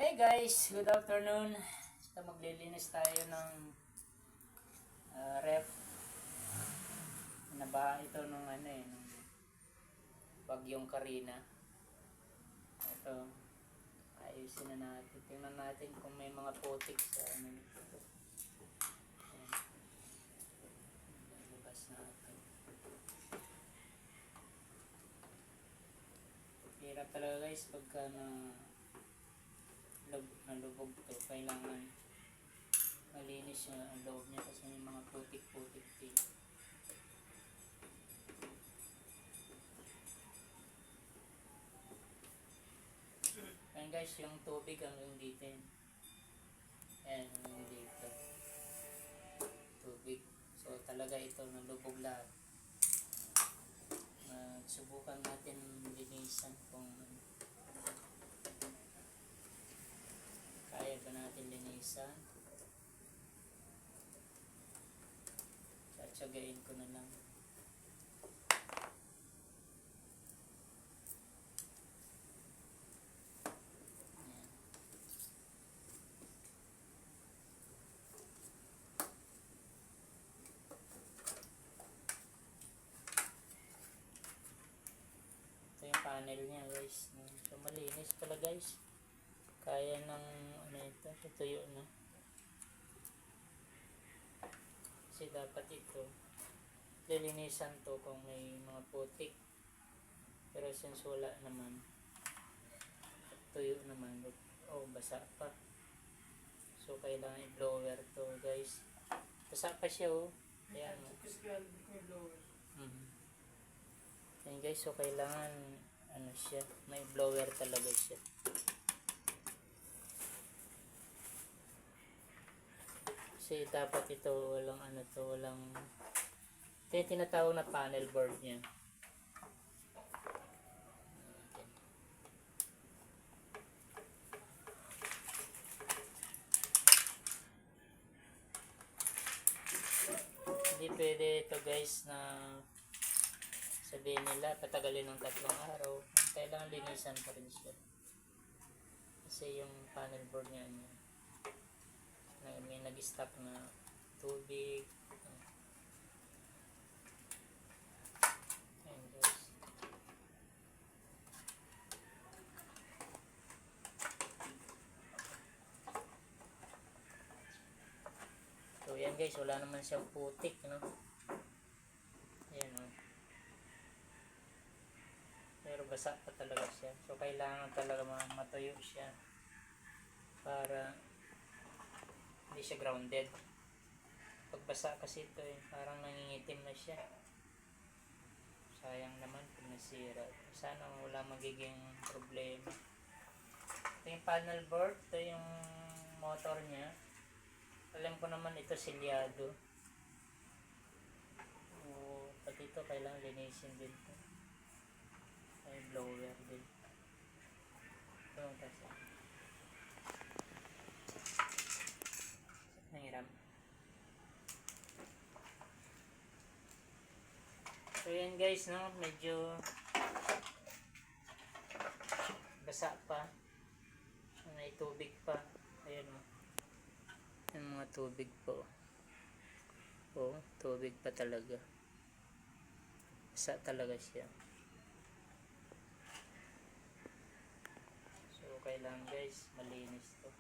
Hey guys, good afternoon. So maglilinis tayo ng ref. Nabaha ito nung nung bagyong Karina. Ito, ayusin na natin. Tingnan natin kung may mga putik sa nito. Ayan. Labas natin. Hirap talaga guys pagka nalubog to. Kailangan malinis siya ang loob niya kasi may mga putik-putik din. Ayan guys, yung tubig hanggang dito yan. Ayan, hanggang dito. Tubig. So talaga ito nalubog lahat. Subukan natin linisan kung kaya ba natin linisan. Tsatsagain ko na lang. Ayan. Ito yung panel niya guys. So malinis pala guys. Kaya ng ito, tutuyo na. Kasi dapat ito lilinisan to kung may mga putik. Pero since wala naman, tuyo naman. Oh, basa pa. So kailangan i-blower to guys. Basa pa siya oh. Ayan oh. Ayan guys, so kailangan siya, may blower talaga siya. Kasi dapat ito walang walang ito yung tinatawag na panel board niya. Hindi pwede ito guys na sabihin nila patagalin ng 3 araw. Kailangan linisan pa rin siya. Kasi yung panel board niya may nag-stop na tubig. Ayan guys. So yan guys, wala naman siyang putik, no? Ayan o. Pero basa pa talaga siya. So kailangan talaga matuyo siya para hindi siya grounded. Pag basa kasi ito parang nangingitim na siya. Sayang naman kung nasira. Sana wala magiging problema. Ito yung panel board. Ito yung motor niya. Alam ko naman ito silyado. Pati ito kailangan linisin din. May blower din. Ito yung kasi. Nangiram. So yan guys, no, medyo basa pa. May tubig pa. Ayan o. Yung mga tubig po. Oh, tubig pa talaga. Basa talaga siya. So kailangan guys, malinis to.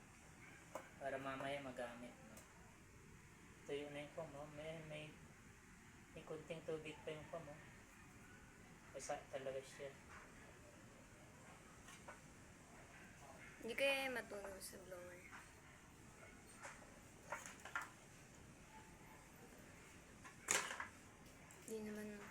Para mamaya magamit. Tuyo na yung foam, oh. May kunting tubig pa yung foam, oh. Basa talaga siya. Hindi kaya matunaw sa blower. Hindi naman.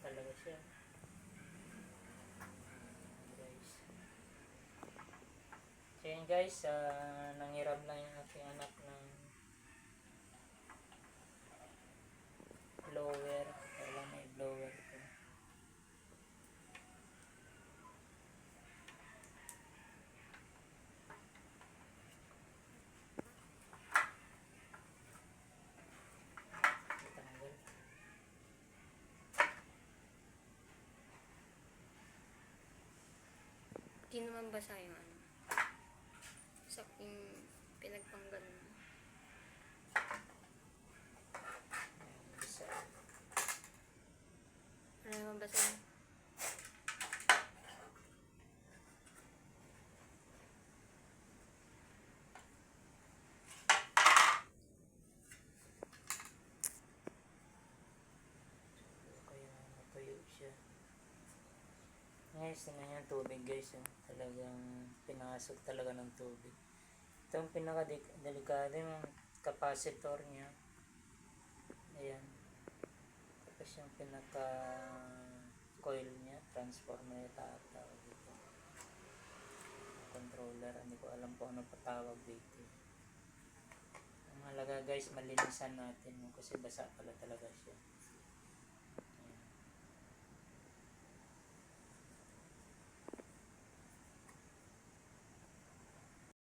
talaga siya. Guys. So yun guys, nanghiram lang yung aking anak ng blower. Wala na yung blower ko. Tanggal. Di naman basa yung ano. Sa yung pinagpanggal mo. Isa. Ano naman basa mo? Kaya natuyo siya. Guys, tingnan yung tubig guys. Talagang pinasok talaga ng tubig. Ito ang pinaka-delikado yung capacitor niya. Ayan. Tapos yung pinaka-coil niya, transformer yung tawag dito. Controller, hindi ko alam kung ano patawag dito. Ang halaga guys, malinisan natin kasi basa pala talaga siya.